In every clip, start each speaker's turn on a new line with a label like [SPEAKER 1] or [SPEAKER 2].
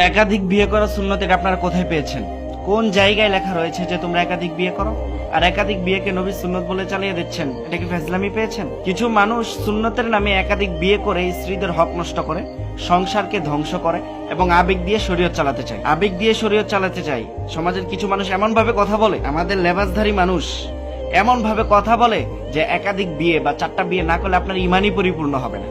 [SPEAKER 1] একাধিক বিয়ে করা সুন্নত এটা আপনারা কোথায় পেয়েছেন? কোন জায়গায় লেখা রয়েছে যে তোমরা একাধিক বিয়ে করো? আর একাধিক বিয়েকে নবীর সুন্নত বলে চালিয়ে দিচ্ছেন, এটা কি ফাজলামি পেয়েছেন? কিছু মানুষ সুন্নতের নামে একাধিক বিয়ে করে স্ত্রীদের হক নষ্ট করে, সংসারকে ধ্বংস করে এবং আবেগ দিয়ে শরীয়ত চালাতে চায়। আবেগ দিয়ে শরীয়ত চালাতে চায়। সমাজের কিছু মানুষ এমন ভাবে কথা বলে, আমাদের লেবাসধারী মানুষ এমন ভাবে কথা বলে যে একাধিক বিয়ে বা 4টা বিয়ে না করলে আপনার ইমানই পরিপূর্ণ হবে না,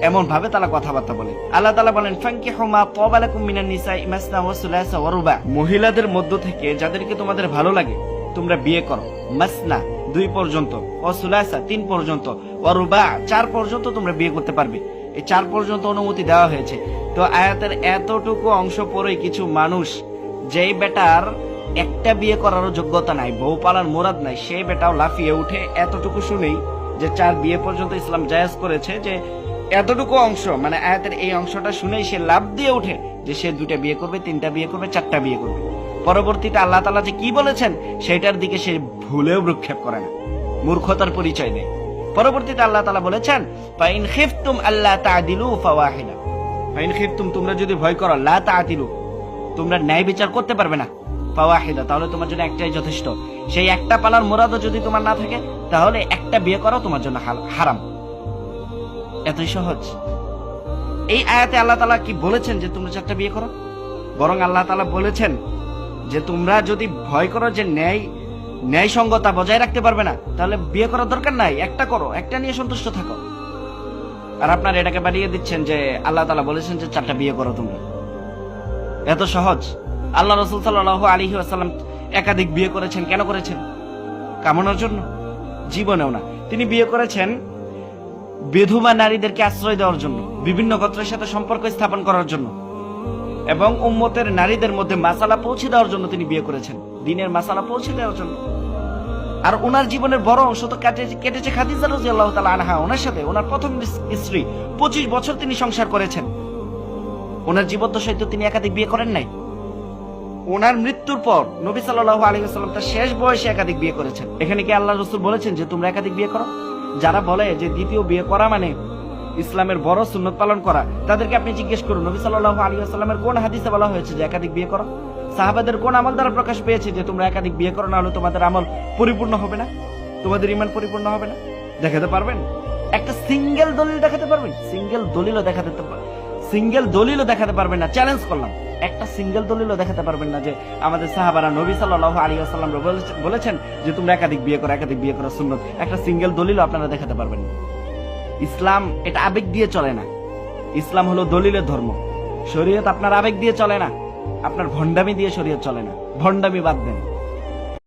[SPEAKER 1] এমন ভাবে তারা কথাবার্তা বলে। আল্লাহ তাআলা বলেন, ফানকিহু মা তাবা লাকুম মিনান নিসাই মাসনা ওয়া সুলাসা ওয়া রুবা। মহিলাদের মধ্য থেকে যাদেরকে তোমাদের ভালো লাগে তোমরা বিয়ে করো। মাসনা 2 পর্যন্ত, ওয়া সুলাসা 3 পর্যন্ত, ওয়া রুবা 4 পর্যন্ত তোমরা বিয়ে করতে পারবে। এই 4 পর্যন্ত অনুমতি দেওয়া হয়েছে। তো আয়াতের এতটুকু অংশ পরেই কিছু মানুষ, যেই বেটার একটা বিয়ে করারও যোগ্যতা নাই, বউ পালার মুরাদ নাই, সেই বেটাও লাফিয়ে উঠে এতটুকু শুনেই যে 4 বিয়ে পর্যন্ত ইসলাম জায়েজ করেছে, যে এতটুকু অংশ মানে আয়াতের এই অংশটা শুনেই সে লাভ দিয়ে ওঠে যে সে 2টা বিয়ে করবে, 3টা বিয়ে করবে, 4টা বিয়ে করবে। পরবর্তীতে আল্লাহ তাআলা যে কি বলেছেন সেটার দিকে সে ভুলেও ভ্রুক্ষেপ করে না, মূর্খতার পরিচয় দেয়। পরবর্তীতে আল্লাহ তাআলা বলেছেন, ফাইন খিফতুম আল্লা তা'দিলু ফাওয়াহিদা। ফাইন খিফতুম, তোমরা যদি ভয় করো, লা তা'দিলু, তোমরা ন্যায় বিচার করতে পারবে না, ফাওয়াহিদা, তাহলে তোমার জন্য একটাই যথেষ্ট। সেই একটা পালার মুরাদও যদি তোমার না থাকে তাহলে একটা বিয়ে করাও তোমার জন্য হারাম। এতই সহজ। এই আয়াতে আল্লাহ তাআলা কি বলেছেন যে তোমরা 4টা বিয়ে করো? বরং আল্লাহ তাআলা বলেছেন যে তোমরা যদি ভয় করো যে ন্যায়সঙ্গতা বজায় রাখতে পারবে না, তাহলে বিয়ে করার দরকার নাই, একটা করো, একটা নিয়ে সন্তুষ্ট থাকো। আর আপনারা এটাকে বাড়িয়ে দিচ্ছেন যে আল্লাহ তাআলা বলেছেন যে 4টা বিয়ে করো তোমরা। এত সহজ। আল্লাহ রাসূল সাল্লাল্লাহু আলাইহি ওয়াসাল্লাম একাধিক বিয়ে করেছেন। কেন করেছেন? কামনার জন্য? জীবনেও না। তিনি বিয়ে করেছেন বিধবা নারীদেরকে আশ্রয় দেওয়ার জন্য, বিভিন্ন গোত্রের সাথে সম্পর্ক স্থাপন করার জন্য এবং উম্মতের নারীদের মধ্যে মাসালা পৌঁছে দেওয়ার জন্য তিনি বিয়ে করেছেন, দ্বীনের মাসালা পৌঁছে দেওয়ার জন্য। আর ওনার জীবনের বড় অংশ তো কেটেছে খাদিজা রাদিয়াল্লাহু তাআলা আনহা, ওনার সাথে, ওনার প্রথম স্ত্রী। 25 বছর তিনি সংসার করেছেন। ওনার জীবদ্দশায় তো তিনি একাধিক বিয়ে করেন নাই। ওনার মৃত্যুর পর নবী সাল্লাল্লাহু আলাইহি ওয়াসাল্লাম তার শেষ বয়সে একাধিক বিয়ে করেছেন। এখানে কি আল্লাহ রাসূল বলেছেন যে তোমরা একাধিক বিয়ে করো? যারা বলে যে দ্বিতীয় বিয়ে করা মানে ইসলামের বড় সুন্নত পালন করা, তাদেরকে আপনি জিজ্ঞেস করুন নবী সাল্লাল্লাহু আলাইহি ওয়াসাল্লামের কোন হাদিসে বলা হয়েছে যে একাধিক বিয়ে করো? সাহাবাদের কোন আমল দ্বারা প্রকাশ পেয়েছে যে তোমরা একাধিক বিয়ে করো, না হলে তোমাদের আমল পরিপূর্ণ হবে না, তোমাদের ঈমান পরিপূর্ণ হবে না? দেখাতে পারবেন? একটা সিঙ্গেল দলিল দেখাতে পারবেন? সিঙ্গেল দলিলও দেখাতে পারবেন না। চ্যালেঞ্জ করলাম, একটা সিঙ্গেল দলিলও দেখাতে পারবেন না যে আমাদের সাহাবারা নবী সাল্লাল্লাহু আলাইহি ওয়াসাল্লাম বলেছেন যে তোমরা একাধিক বিয়ে করো সুন্নত। একটা সিঙ্গেল দলিলও আপনারা দেখাতে পারবেন না। ইসলাম এটা আবেগ দিয়ে চলে না। ইসলাম হলো দলিলের ধর্ম। শরীয়ত আপনার আবেগ দিয়ে চলে না, আপনার ভণ্ডামি দিয়ে শরীয়ত চলে না। ভণ্ডামি বাদ দেন।